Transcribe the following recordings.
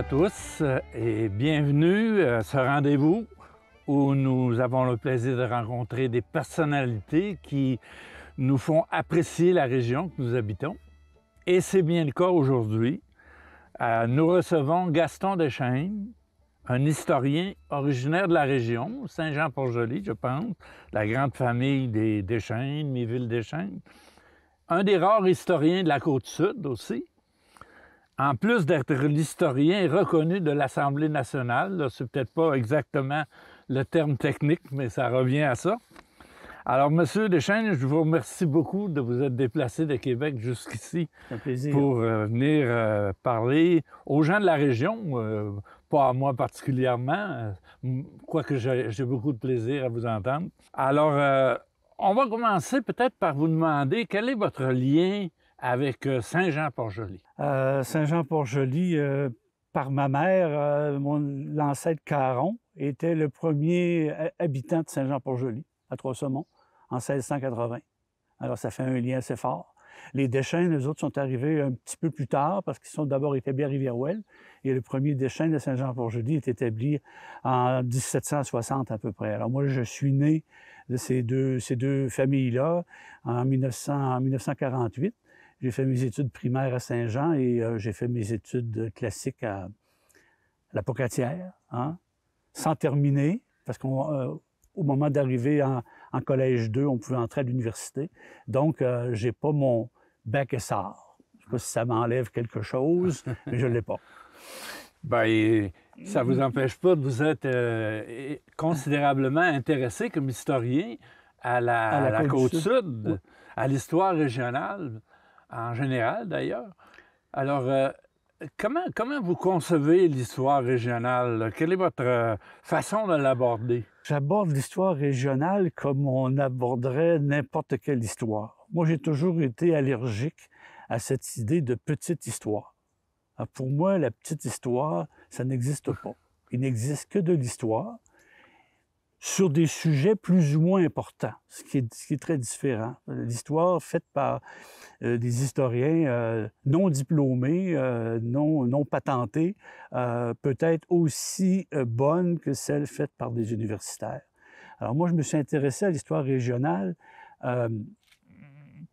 à tous et bienvenue à ce rendez-vous où nous avons le plaisir de rencontrer des personnalités qui nous font apprécier la région que nous habitons. Et c'est bien le cas aujourd'hui. Nous recevons Gaston Deschênes, un historien originaire de la région, Saint-Jean-Port-Joli, je pense, la grande famille des Deschênes, Méville-Deschênes. Un des rares historiens de la Côte-Sud aussi. En plus d'être l'historien reconnu de l'Assemblée nationale, c'est peut-être pas exactement le terme technique, mais ça revient à ça. Alors, Monsieur Deschênes, je vous remercie beaucoup de vous être déplacé de Québec jusqu'ici pour venir parler aux gens de la région, pas à moi particulièrement, quoique j'ai beaucoup de plaisir à vous entendre. Alors, on va commencer peut-être par vous demander quel est votre lien avec Saint-Jean-Port-Joli. Saint-Jean-Port-Joli, par ma mère, l'ancêtre Caron était le premier habitant de Saint-Jean-Port-Joli, à Trois-Saumons, en 1680. Alors, ça fait un lien assez fort. Les Deschênes, eux autres, sont arrivés un petit peu plus tard parce qu'ils sont d'abord établis à Rivière-Ouelle. Et le premier Deschênes de Saint-Jean-Port-Joli est établi en 1760 à peu près. Alors, moi, je suis né de ces deux familles-là en 1948. J'ai fait mes études primaires à Saint-Jean et j'ai fait mes études classiques à la Pocatière, sans terminer, parce qu'au moment d'arriver en collège 2, on pouvait entrer à l'université. Donc, j'ai pas mon bac SR. Je sais pas si ça m'enlève quelque chose, mais je l'ai pas. Bien, ça ne vous empêche pas de vous être considérablement intéressé comme historien à la Côte-Sud, oui, à l'histoire régionale, en général d'ailleurs. Alors, comment vous concevez l'histoire régionale? Quelle est votre façon de l'aborder? J'aborde l'histoire régionale comme on aborderait n'importe quelle histoire. Moi, j'ai toujours été allergique à cette idée de petite histoire. Alors, pour moi, la petite histoire, ça n'existe pas. Il n'existe que de l'histoire sur des sujets plus ou moins importants, ce qui est très différent. L'histoire faite par des historiens non diplômés, non patentés, peut être aussi bonne que celle faite par des universitaires. Alors moi, je me suis intéressé à l'histoire régionale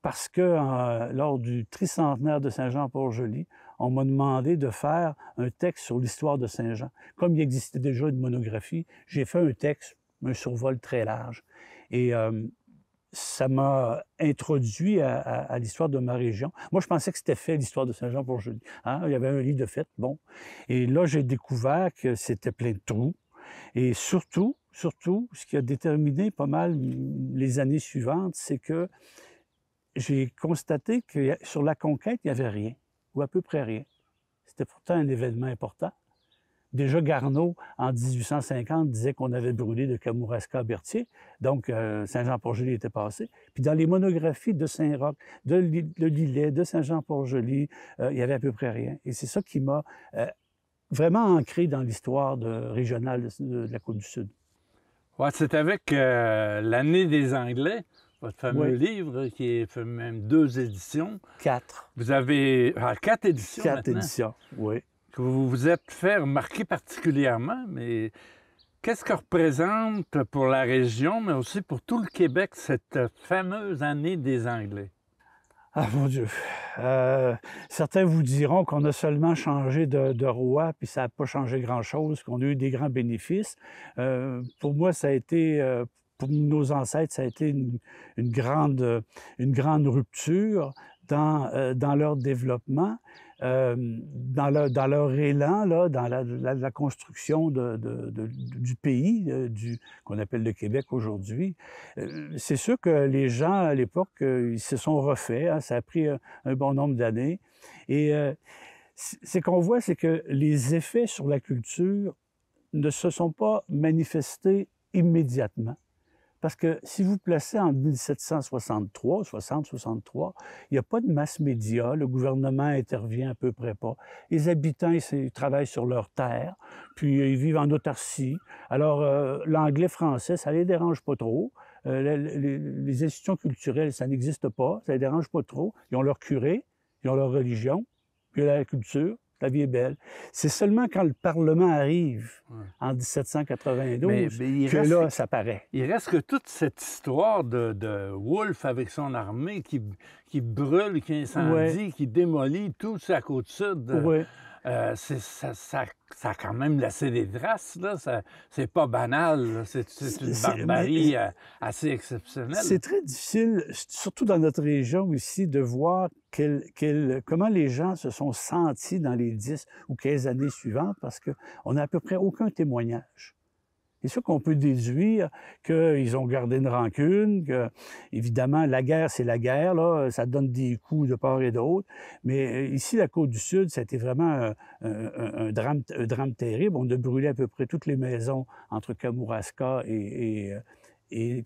parce que lors du tricentenaire de Saint-Jean-Port-Joli, on m'a demandé de faire un texte sur l'histoire de Saint-Jean. Comme il existait déjà une monographie, j'ai fait un texte, un survol très large. Et ça m'a introduit à l'histoire de ma région. Moi, je pensais que c'était fait, l'histoire de Saint-Jean-Port-Joli. Il y avait un livre de fait, bon. Et là, j'ai découvert que c'était plein de trous. Et surtout, ce qui a déterminé pas mal les années suivantes, c'est que j'ai constaté que sur la conquête, il n'y avait rien, ou à peu près rien. C'était pourtant un événement important. Déjà, Garneau, en 1850, disait qu'on avait brûlé de Kamouraska à Berthier, donc Saint-Jean-Port-Joli était passé. Puis dans les monographies de Saint-Roch, de Lillet, de Saint-Jean-Port-Joli, il y avait à peu près rien. Et c'est ça qui m'a vraiment ancré dans l'histoire régionale de la Côte-du-Sud. Ouais, c'est avec l'année des Anglais, votre fameux livre, qui fait même 2 éditions. 4. Vous avez 4 éditions 4 maintenant. éditions, oui. Que vous vous êtes fait remarquer particulièrement, mais qu'est-ce que représente pour la région, mais aussi pour tout le Québec, cette fameuse année des Anglais? Ah, mon Dieu! Certains vous diront qu'on a seulement changé de roi, puis ça n'a pas changé grand-chose, qu'on a eu des grands bénéfices. Pour moi, ça a été, pour nos ancêtres, ça a été une grande rupture dans leur développement, dans leur élan, là, dans la construction du pays, qu'on appelle le Québec aujourd'hui. C'est sûr que les gens, à l'époque, ils se sont refaits. Ça a pris un bon nombre d'années. Et c'est qu'on voit, c'est que les effets sur la culture ne se sont pas manifestés immédiatement. Parce que si vous placez en 1763, 60-63, il n'y a pas de masse média, le gouvernement intervient à peu près pas. Les habitants, ils travaillent sur leur terre, puis ils vivent en autarcie. Alors, l'anglais-français, ça les dérange pas trop. Les institutions culturelles, ça n'existe pas, ça les dérange pas trop. Ils ont leur curé, ils ont leur religion, puis la culture, la vie est belle. C'est seulement quand le Parlement arrive, en Mais 1792, il que reste, là, ça paraît. il reste que toute cette histoire de Wolfe avec son armée qui brûle, qui Ouais, incendie, qui démolit tout sur la côte sud. ouais. Ça a quand même laissé des traces, là. C'est pas banal, là. C'est une barbarie assez exceptionnelle. C'est très difficile, surtout dans notre région ici, de voir comment les gens se sont sentis dans les 10 ou 15 années suivantes, parce qu'on n'a à peu près aucun témoignage. C'est sûr qu'on peut déduire qu'ils ont gardé une rancune, que, évidemment, la guerre, c'est la guerre, là, ça donne des coups de part et d'autre. Mais ici, la Côte-du-Sud, ça a été vraiment un drame terrible. On a brûlé à peu près toutes les maisons entre Kamouraska et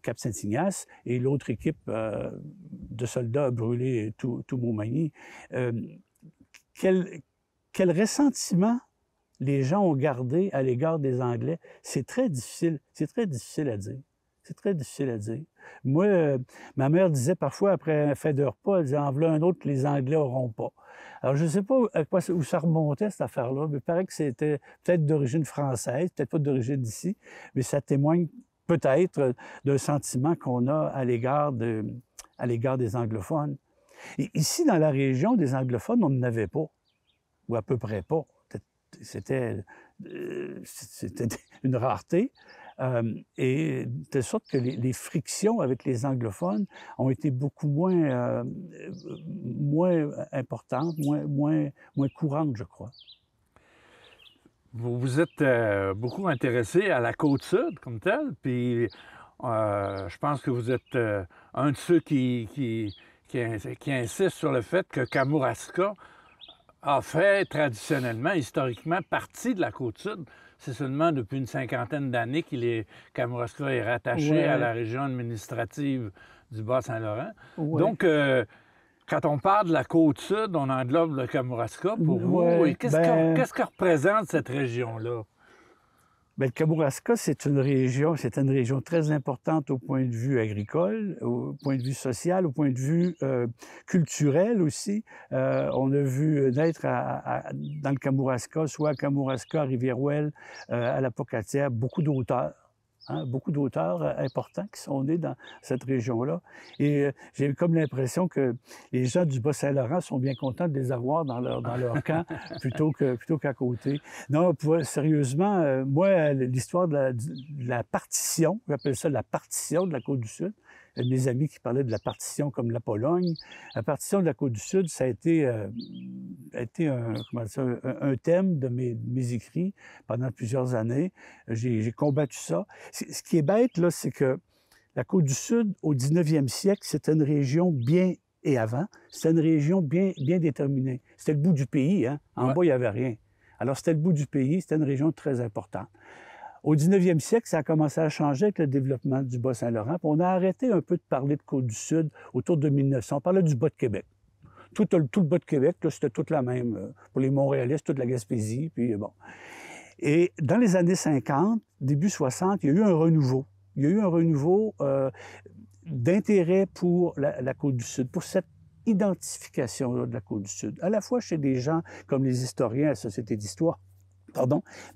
Cap-Saint-Ignace, et l'autre équipe de soldats a brûlé tout Montmagny. Quel ressentiment les gens ont gardé à l'égard des Anglais, c'est très difficile à dire. C'est très difficile à dire. Moi, ma mère disait parfois, après un fait de repas, elle disait, en voilà un autre que les Anglais n'auront pas. Alors, je ne sais pas où ça remontait, cette affaire-là, mais il paraît que c'était peut-être d'origine française, peut-être pas d'origine d'ici, mais ça témoigne peut-être d'un sentiment qu'on a à l'égard des anglophones. Et ici, dans la région, des anglophones, on n'en avait pas, ou à peu près pas. C'était une rareté. Et de telle sorte que les frictions avec les anglophones ont été beaucoup moins importantes, moins courantes, je crois. Vous vous êtes beaucoup intéressé à la côte sud comme telle, puis je pense que vous êtes un de ceux qui insiste sur le fait que Kamouraska a fait traditionnellement, historiquement, partie de la Côte-Sud. C'est seulement depuis une cinquantaine d'années Kamouraska est rattaché à la région administrative du Bas-Saint-Laurent. Ouais. Donc, quand on parle de la Côte-Sud, on englobe le Kamouraska pour vous. Ouais, Qu'est-ce que représente cette région-là? Bien, le Kamouraska, c'est une région très importante au point de vue agricole, au point de vue social, au point de vue culturel aussi. On a vu naître dans le Kamouraska, soit à Kamouraska, à Rivière-Ouelle, à la Pocatière, beaucoup d'auteurs. Beaucoup d'auteurs importants qui sont nés dans cette région-là. Et j'ai comme l'impression que les gens du Bas-Saint-Laurent sont bien contents de les avoir dans leur camp plutôt qu'à côté. Non, sérieusement, moi, l'histoire de la partition, j'appelle ça la partition de la Côte-du-Sud, mes amis qui parlaient de la partition comme la Pologne. La partition de la Côte-du-Sud, ça a été un thème de mes écrits pendant plusieurs années. J'ai combattu ça. Ce qui est bête, là, c'est que la Côte-du-Sud, au 19e siècle, c'était une région et avant, c'était une région bien déterminée. C'était le bout du pays, hein? En bas, il n'y avait rien. Alors, c'était le bout du pays, c'était une région très importante. Au 19e siècle, ça a commencé à changer avec le développement du Bas-Saint-Laurent. On a arrêté un peu de parler de Côte-du-Sud autour de 1900. On parlait du Bas-de-Québec. Tout le Bas-de-Québec, c'était toute la même. Pour les Montréalais, toute la Gaspésie, puis bon. Et dans les années 50, début 60, il y a eu un renouveau. Il y a eu un renouveau d'intérêt pour la Côte-du-Sud, pour cette identification de la Côte-du-Sud, à la fois chez des gens comme les historiens à la Société d'histoire,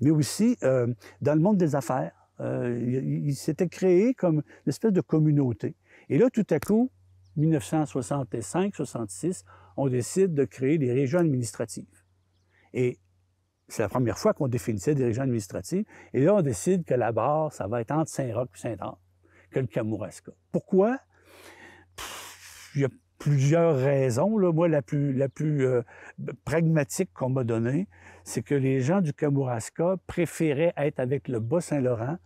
mais aussi dans le monde des affaires. Il s'était créé comme une espèce de communauté. Et là, tout à coup, 1965-66, on décide de créer des régions administratives. Et c'est la première fois qu'on définissait des régions administratives. Et là, on décide que la barre, ça va être entre Saint-Roch et Sainte-Anne, que le Kamouraska. Pourquoi? Il y a plusieurs raisons. Là. Moi, la plus pragmatique qu'on m'a donnée, c'est que les gens du Kamouraska préféraient être avec le Bas-Saint-Laurent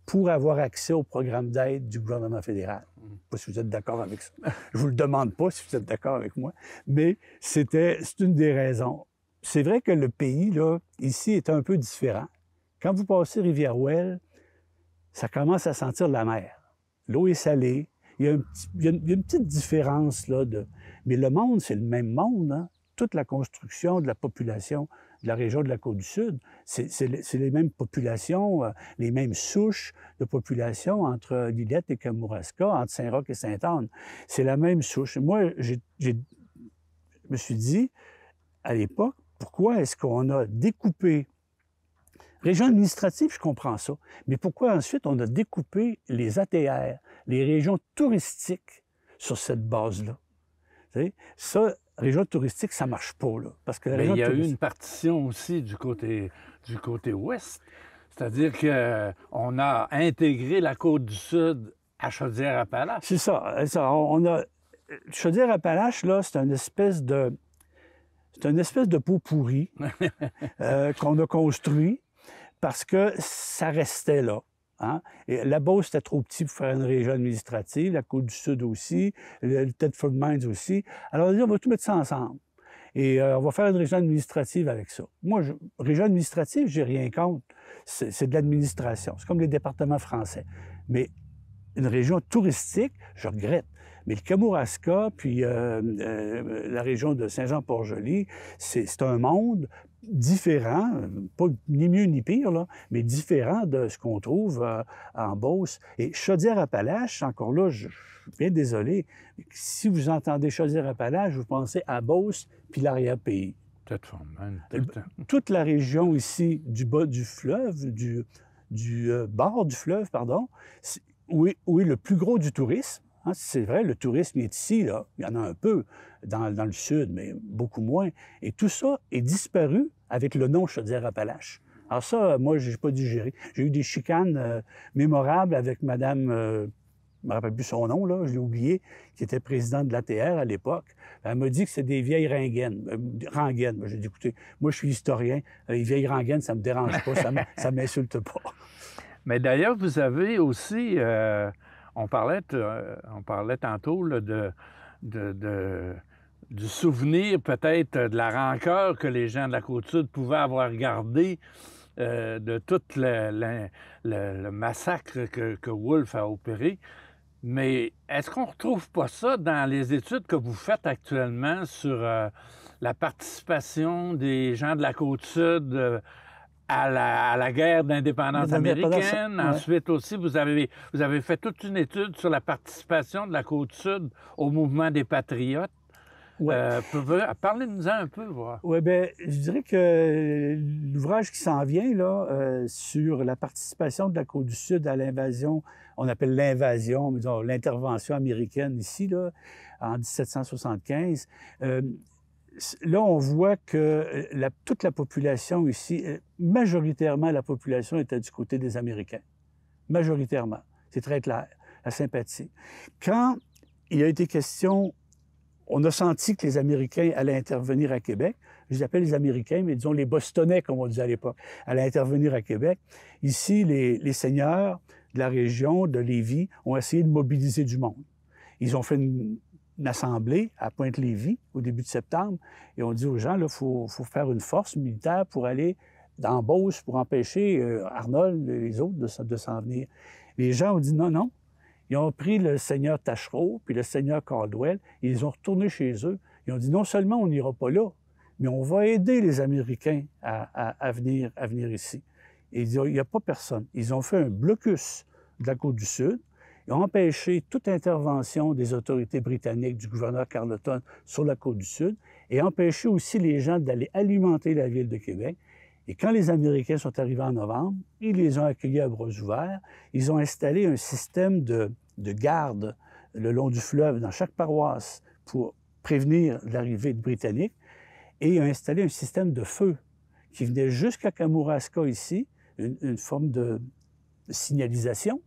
pour avoir accès au programme d'aide du gouvernement fédéral. Je ne sais pas si vous êtes d'accord avec ça. Je ne vous le demande pas si vous êtes d'accord avec moi, mais c'est une des raisons. C'est vrai que le pays, là, ici, est un peu différent. Quand vous passez Rivière-Ouelle, ça commence à sentir la mer. L'eau est salée. Il y a une petite différence, là, mais le monde, c'est le même monde. Hein? Toute la construction de la population de la région de la Côte-du-Sud, c'est les mêmes populations, les mêmes souches de population entre Lillette et Kamouraska, entre Saint-Roch et Sainte-Anne. C'est la même souche. Moi, je me suis dit, à l'époque, pourquoi est-ce qu'on a découpé... Région administrative, je comprends ça. Mais pourquoi ensuite on a découpé les ATR, les régions touristiques, sur cette base-là? Ça, région touristique, ça ne marche pas, là. Parce que il y a eu une partition aussi du côté ouest. C'est-à-dire qu'on a intégré la Côte-du-Sud à Chaudière-Appalaches. C'est ça. On a... Chaudière-Appalaches, là, c'est une espèce de pot pourri qu'on a construit parce que ça restait là. Hein? Et la Beauce, c'était trop petit pour faire une région administrative, la Côte-du-Sud aussi, le Thetford Mines aussi. Alors, on a dit, on va tout mettre ça ensemble. Et on va faire une région administrative avec ça. Moi, région administrative, j'ai rien contre. C'est de l'administration. C'est comme les départements français. Mais une région touristique, je regrette. Mais le Kamouraska, puis la région de Saint-Jean-Port-Joli, c'est un monde différent, pas ni mieux ni pire, là, mais différent de ce qu'on trouve en Beauce. Et Chaudière-Appalaches, encore là, je suis bien désolé, mais si vous entendez Chaudière-Appalaches, vous pensez à Beauce puis l'arrière-pays. Toute la région ici du bas du fleuve, du bord du fleuve, pardon, où est le plus gros du tourisme. Hein, c'est vrai, le tourisme est ici, là. Il y en a un peu dans le sud, mais beaucoup moins. Et tout ça est disparu avec le nom Chaudière-Appalaches. Alors ça, moi, je n'ai pas digéré. J'ai eu des chicanes mémorables avec Madame, je ne me rappelle plus son nom, là, je l'ai oublié, qui était présidente de l'ATR à l'époque. Elle m'a dit que c'est des vieilles rengaines. J'ai dit, écoutez, moi, je suis historien. Les vieilles rengaines, ça ne me dérange pas, ça ne m'insulte pas. Mais d'ailleurs, vous avez aussi... On parlait tantôt là, du souvenir, peut-être, de la rancœur que les gens de la Côte-Sud pouvaient avoir gardé de tout le massacre que Wolfe a opéré. Mais est-ce qu'on ne retrouve pas ça dans les études que vous faites actuellement sur la participation des gens de la Côte-Sud à la guerre d'indépendance américaine? Ouais. Ensuite aussi, vous avez fait toute une étude sur la participation de la Côte-Sud au mouvement des Patriotes. Ouais. Parlez-nous-en un peu, voir. Oui, bien, je dirais que l'ouvrage qui s'en vient, là, sur la participation de la Côte-du-Sud à l'invasion, on appelle l'invasion, mais disons l'intervention américaine ici, là, en 1775, là, on voit que toute la population ici, majoritairement, la population était du côté des Américains. Majoritairement. C'est très clair, la sympathie. Quand il a été question, on a senti que les Américains allaient intervenir à Québec. Je les appelle les Américains, mais disons les Bostonnais, comme on disait à l'époque, allaient intervenir à Québec. Ici, les seigneurs de la région de Lévis ont essayé de mobiliser du monde. Ils ont fait une assemblée à Pointe-Lévis au début de septembre et on dit aux gens, là, faut faire une force militaire pour aller dans Beauce pour empêcher Arnold et les autres de s'en venir. Les gens ont dit non, non. Ils ont pris le seigneur Tachereau puis le seigneur Caldwell et ils ont retourné chez eux. Ils ont dit non seulement on n'ira pas là, mais on va aider les Américains à venir ici. Et il n'y a pas personne. Ils ont fait un blocus de la Côte-du-Sud. Ils ont empêché toute intervention des autorités britanniques, du gouverneur Carleton sur la Côte-du-Sud et empêché aussi les gens d'aller alimenter la ville de Québec. Et quand les Américains sont arrivés en novembre, ils les ont accueillis à bras ouverts. Ils ont installé un système de garde le long du fleuve dans chaque paroisse pour prévenir l'arrivée de Britanniques. Et ils ont installé un système de feu qui venait jusqu'à Kamouraska ici, une forme de signalisation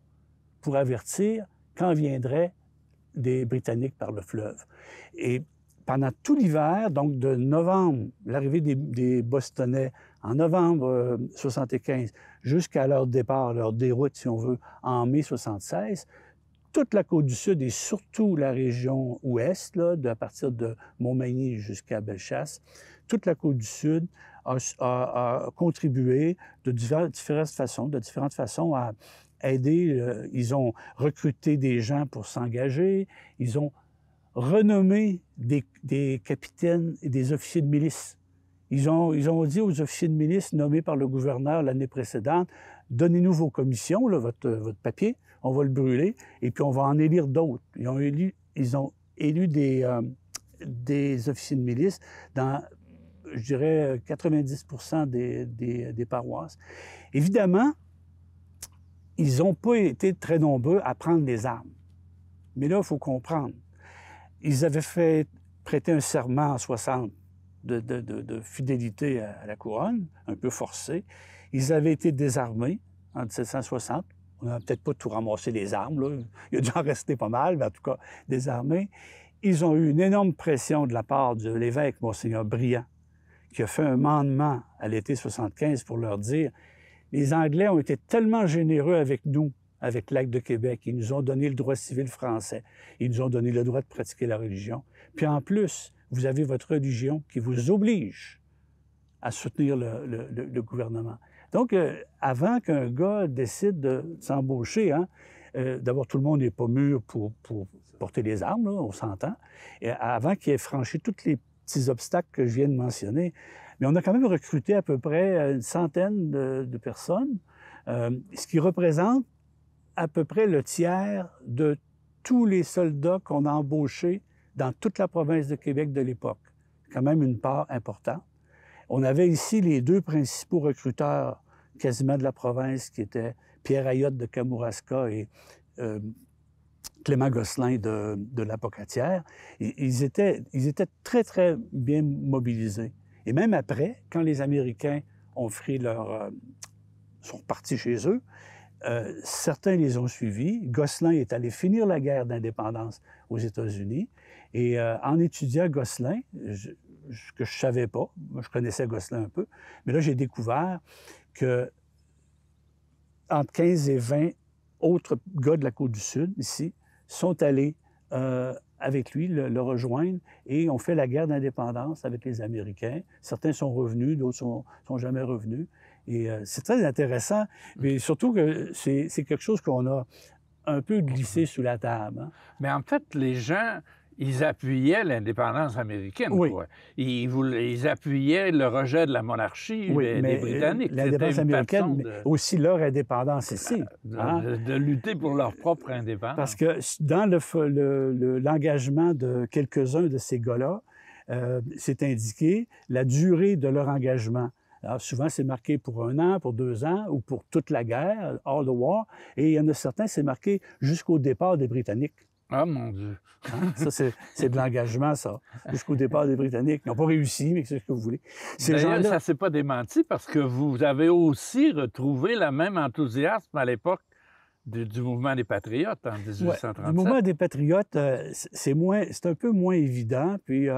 pour avertir quand viendraient des Britanniques par le fleuve. Et pendant tout l'hiver, donc de novembre, l'arrivée des Bostonnais en novembre 75 jusqu'à leur départ, leur déroute, si on veut, en mai 76, toute la Côte-du-Sud et surtout la région ouest, là, à partir de Montmagny jusqu'à Bellechasse, toute la Côte-du-Sud a contribué de différentes façons à aider. Ils ont recruté des gens pour s'engager. Ils ont renommé des capitaines et des officiers de milice. Ils ont dit aux officiers de milice nommés par le gouverneur l'année précédente, « Donnez-nous vos commissions, là, votre papier, on va le brûler, et puis on va en élire d'autres. » Ils ont élu des officiers de milice dans je dirais, 90 des paroisses. Évidemment, ils n'ont pas été très nombreux à prendre les armes. Mais là, il faut comprendre. Ils avaient fait prêter un serment en 60 de fidélité à la couronne, un peu forcé. Ils avaient été désarmés en 1760. On n'a peut-être pas tout ramassé les armes, là. Il a dû en rester pas mal, mais en tout cas, désarmés. Ils ont eu une énorme pression de la part de l'évêque, Monseigneur Briand, qui a fait un mandement à l'été 75 pour leur dire « Les Anglais ont été tellement généreux avec nous, avec l'Acte de Québec. Ils nous ont donné le droit civil français. Ils nous ont donné le droit de pratiquer la religion. Puis en plus, vous avez votre religion qui vous oblige à soutenir le gouvernement. » Donc, avant qu'un gars décide de s'embaucher, hein, d'abord, tout le monde n'est pas mûr pour porter les armes, là, on s'entend. Et avant qu'il ait franchi tous les petits obstacles que je viens de mentionner, mais on a quand même recruté à peu près une centaine de personnes, ce qui représente à peu près le tiers de tous les soldats qu'on a embauchés dans toute la province de Québec de l'époque. Quand même une part importante. On avait ici les deux principaux recruteurs quasiment de la province, qui étaient Pierre Ayotte de Kamouraska et Clément Gosselin de l'Apocatière. Ils étaient très, très bien mobilisés. Et même après, quand les Américains ont sont partis chez eux, certains les ont suivis. Gosselin est allé finir la guerre d'indépendance aux États-Unis. Et en étudiant Gosselin, que je ne savais pas, moi je connaissais Gosselin un peu, mais là j'ai découvert que entre 15 et 20 autres gars de la Côte-du-Sud, ici, sont allés avec lui, le rejoindre, et ont fait la guerre d'indépendance avec les Américains. Certains sont revenus, d'autres sont jamais revenus. Et c'est très intéressant, mais surtout que c'est quelque chose qu'on a un peu glissé sous la table. Hein. Mais en fait, les gens, ils appuyaient l'indépendance américaine. Oui. Quoi. Ils appuyaient le rejet de la monarchie des Britanniques. L'indépendance américaine, mais aussi leur indépendance ici. De lutter pour leur propre indépendance. Parce que dans l'engagement de quelques-uns de ces gars-là, c'est indiqué la durée de leur engagement. Alors, souvent, c'est marqué pour 1 an, pour 2 ans ou pour toute la guerre, all the war. Et il y en a certains, c'est marqué jusqu'au départ des Britanniques. Ah, mon Dieu! Hein? Ça, c'est de l'engagement, ça. Jusqu'au départ des Britanniques. Ils n'ont pas réussi, mais c'est ce que vous voulez. D'ailleurs, ça ne s'est pas démenti parce que vous avez aussi retrouvé le même enthousiasme à l'époque du mouvement des Patriotes en 1837. Le mouvement des Patriotes, c'est un peu moins évident. Puis,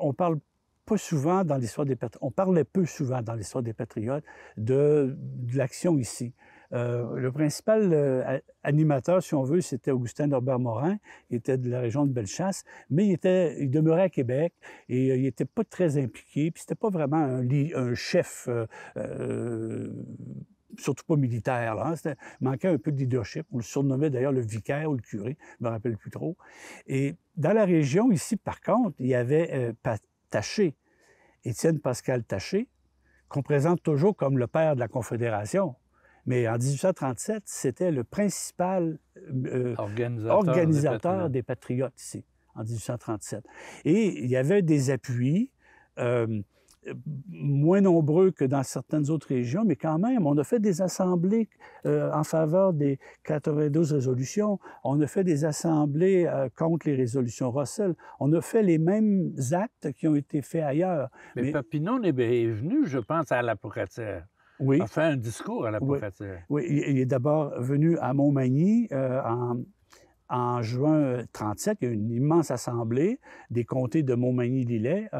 on parle pas souvent dans l'histoire des Patriotes. On parlait peu souvent dans l'histoire des Patriotes de l'action ici. Le principal animateur, si on veut, c'était Augustin Norbert-Morin. Il était de la région de Bellechasse, mais il demeurait à Québec et il n'était pas très impliqué. Puis c'était pas vraiment un chef, surtout pas militaire. Là, hein. Il manquait un peu de leadership. On le surnommait d'ailleurs le vicaire ou le curé, je ne me rappelle plus trop. Et dans la région, ici, par contre, il y avait Taché, Étienne Pascal Taché, qu'on présente toujours comme le père de la Confédération. Mais en 1837, c'était le principal organisateur des Patriotes ici, en 1837. Et il y avait des appuis moins nombreux que dans certaines autres régions, mais quand même, on a fait des assemblées en faveur des 92 résolutions. On a fait des assemblées contre les résolutions Russell. On a fait les mêmes actes qui ont été faits ailleurs. Mais Papineau est venu, je pense, à la Pocatière. Oui. A fait un discours à la Pocatière. Oui, il est d'abord venu à Montmagny en juin 1937. Il y a eu une immense assemblée des comtés de Montmagny-Lillet,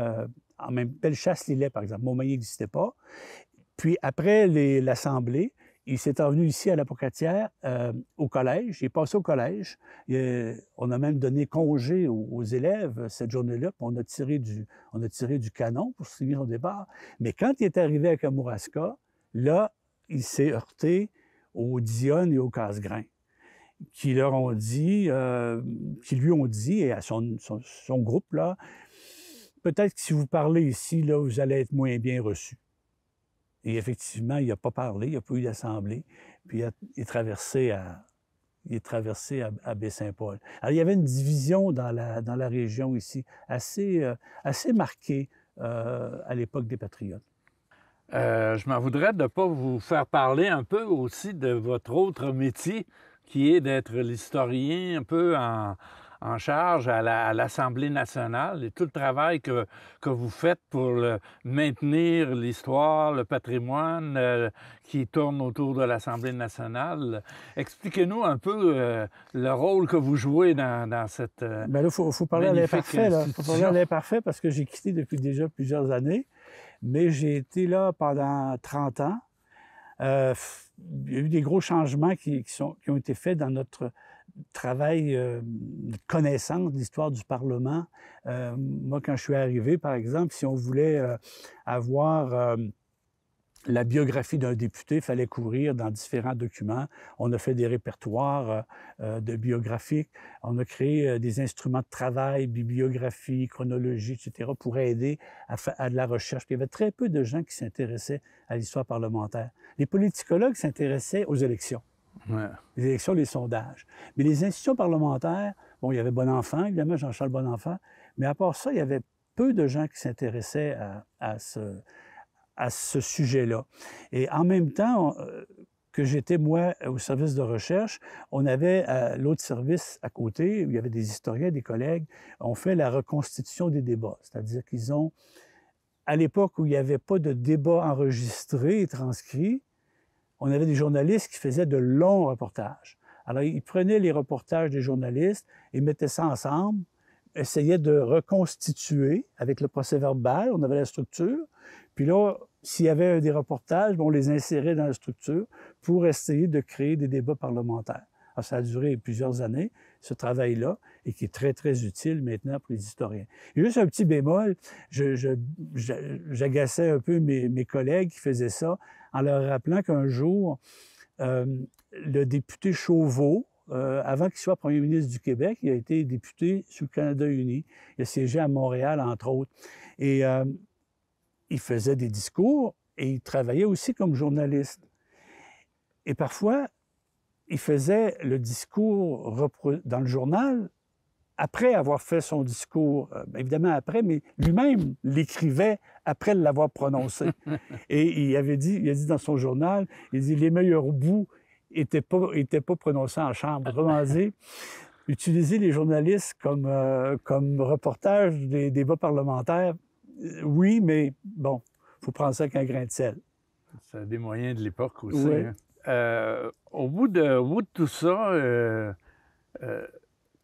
en même Bellechasse-Lillet, par exemple. Montmagny n'existait pas. Puis après l'assemblée, il s'est revenu ici à la Pocatière, au collège. Il est passé au collège. On a même donné congé aux élèves cette journée-là, puis on a tiré du canon pour signer son départ. Mais quand il est arrivé à Kamouraska, là, il s'est heurté aux Dionne et aux Casgrain, qui lui ont dit, et à son groupe, là, peut-être que si vous parlez ici, là, vous allez être moins bien reçu. Et effectivement, il n'a pas parlé, il n'y a pas eu d'assemblée, puis il est traversé à Baie-Saint-Paul. Alors, il y avait une division dans la région ici, assez marquée à l'époque des Patriotes. Je m'en voudrais de ne pas vous faire parler un peu aussi de votre autre métier, qui est d'être l'historien un peu en charge à l'Assemblée nationale et tout le travail que vous faites pour maintenir l'histoire, le patrimoine qui tourne autour de l'Assemblée nationale. Expliquez-nous un peu le rôle que vous jouez dans cette Bien là, faut parler à l'imparfait. Il faut parler à l'imparfait parce que j'ai quitté depuis déjà plusieurs années. Mais j'ai été là pendant 30 ans. Il y a eu des gros changements qui ont été faits dans notre travail, notre connaissance de l'histoire du Parlement. Moi, quand je suis arrivé, par exemple, si on voulait avoir la biographie d'un député, il fallait courir dans différents documents. On a fait des répertoires de biographiques. On a créé des instruments de travail, bibliographie, chronologie, etc., pour aider à de la recherche. Puis il y avait très peu de gens qui s'intéressaient à l'histoire parlementaire. Les politicologues s'intéressaient aux élections. Ouais. Les élections, les sondages. Mais les institutions parlementaires, bon, il y avait Bonenfant, évidemment, Jean-Charles Bonenfant, mais à part ça, il y avait peu de gens qui s'intéressaient à ce sujet-là. Et en même temps, que j'étais, moi, au service de recherche, on avait l'autre service à côté, où il y avait des historiens, des collègues, on fait la reconstitution des débats. C'est-à-dire qu'ils ont, à l'époque où il n'y avait pas de débats enregistrés et transcrits, on avait des journalistes qui faisaient de longs reportages. Alors, ils prenaient les reportages des journalistes et mettaient ça ensemble, essayaient de reconstituer avec le procès-verbal, on avait la structure, puis là, s'il y avait des reportages, on les insérait dans la structure pour essayer de créer des débats parlementaires. Alors, ça a duré plusieurs années, ce travail-là, et qui est très, très utile maintenant pour les historiens. Et juste un petit bémol, j'agaçais un peu mes collègues qui faisaient ça en leur rappelant qu'un jour, le député Chauveau, avant qu'il soit premier ministre du Québec, il a été député sous le Canada uni. Il a siégé à Montréal, entre autres. Et il faisait des discours et il travaillait aussi comme journaliste. Et parfois, il faisait le discours dans le journal après avoir fait son discours, évidemment après, mais lui-même l'écrivait après l'avoir prononcé. Et il a dit dans son journal, il dit les meilleurs bouts n'étaient pas prononcés en chambre. Autrement dit, utiliser les journalistes comme reportage des débats parlementaires, oui, mais bon, il faut prendre ça avec un grain de sel. C'est des moyens de l'époque aussi. Oui. Hein? Au bout de tout ça,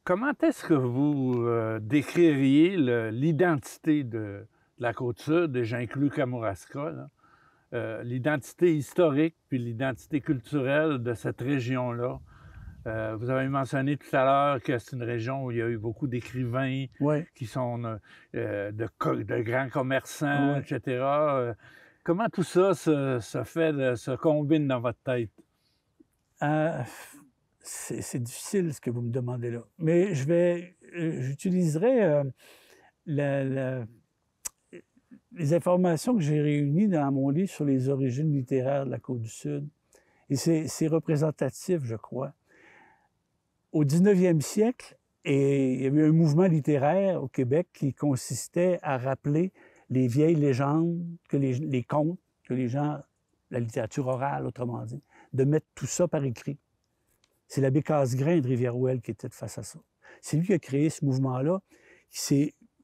comment est-ce que vous décririez l'identité de la Côte-Sud, et j'inclus Kamouraska, l'identité historique puis l'identité culturelle de cette région-là? Vous avez mentionné tout à l'heure que c'est une région où il y a eu beaucoup d'écrivains qui sont de grands commerçants, etc. Comment tout ça se combine dans votre tête? C'est difficile ce que vous me demandez là. Mais j'utiliserai les informations que j'ai réunies dans mon livre sur les origines littéraires de la Côte-du-Sud. Et c'est représentatif, je crois. Au 19e siècle, il y avait un mouvement littéraire au Québec qui consistait à rappeler les vieilles légendes, les contes, que les gens, la littérature orale, autrement dit, de mettre tout ça par écrit. C'est l'abbé Casgrain de Rivière-Ouelle qui était face à ça. C'est lui qui a créé ce mouvement-là,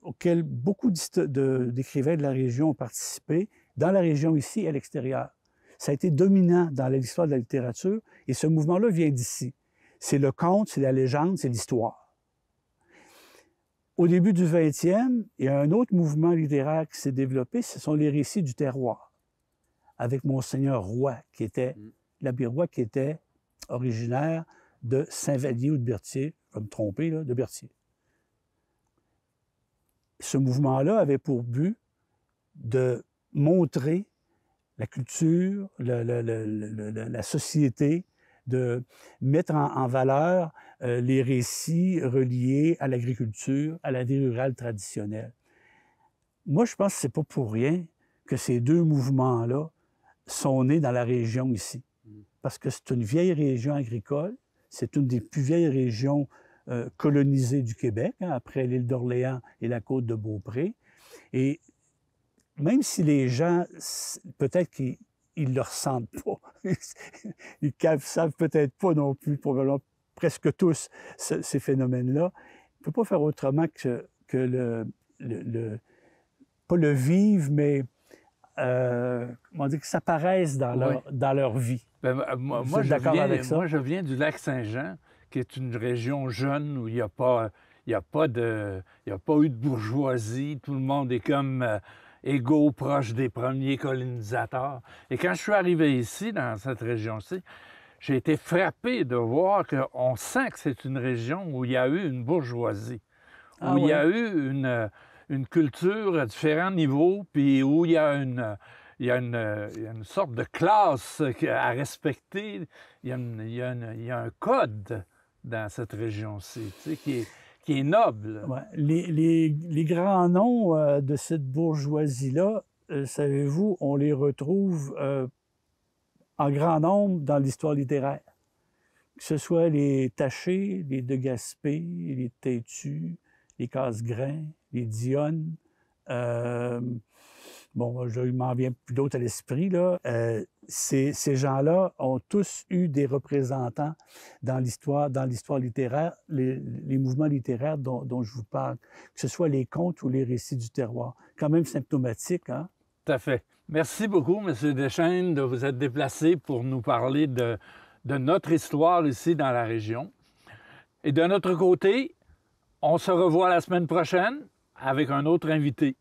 auquel beaucoup d'écrivains de la région ont participé, dans la région ici et à l'extérieur. Ça a été dominant dans l'histoire de la littérature, et ce mouvement-là vient d'ici. C'est le conte, c'est la légende, c'est l'histoire. Au début du 20e, il y a un autre mouvement littéraire qui s'est développé, ce sont les récits du terroir, avec Monseigneur Roy, l'abbé Roy, qui était originaire de Saint-Vallier ou de Berthier, je vais me tromper, là, de Berthier. Ce mouvement-là avait pour but de montrer la culture, la société, de mettre en valeur les récits reliés à l'agriculture, à la vie rurale traditionnelle. Moi, je pense que c'est pas pour rien que ces deux mouvements-là sont nés dans la région ici. Parce que c'est une vieille région agricole, c'est une des plus vieilles régions colonisées du Québec, hein, après l'île d'Orléans et la côte de Beaupré. Et même si les gens, peut-être qu'ils ne le ressentent pas, ils ne savent peut-être pas non plus, probablement presque tous, ces phénomènes-là, on ne peut pas faire autrement que pas le vivre, mais comment dire, que ça paraisse dans leur vie. Ben, moi, je viens du Lac-Saint-Jean, qui est une région jeune où il n'y a pas eu de bourgeoisie. Tout le monde est comme égaux, proche des premiers colonisateurs. Et quand je suis arrivé ici, dans cette région-ci, j'ai été frappé de voir qu'on sent que c'est une région où il y a eu une bourgeoisie, où il y a eu une culture à différents niveaux, puis où il y a une sorte de classe à respecter. Il y a un code dans cette région-ci, tu sais, qui est noble. Ouais. Les grands noms de cette bourgeoisie-là, savez-vous, on les retrouve en grand nombre dans l'histoire littéraire. Que ce soit les Taché, les De Gaspé, les Têtus, les Cassegrain, les Dionne. Bon, il m'en vient plus d'autres à l'esprit, là. Ces gens-là ont tous eu des représentants dans l'histoire littéraire, les mouvements littéraires dont je vous parle, que ce soit les contes ou les récits du terroir. Quand même symptomatique, hein? Tout à fait. Merci beaucoup, M. Deschênes, de vous être déplacé pour nous parler de notre histoire ici dans la région. Et de notre côté, on se revoit la semaine prochaine avec un autre invité.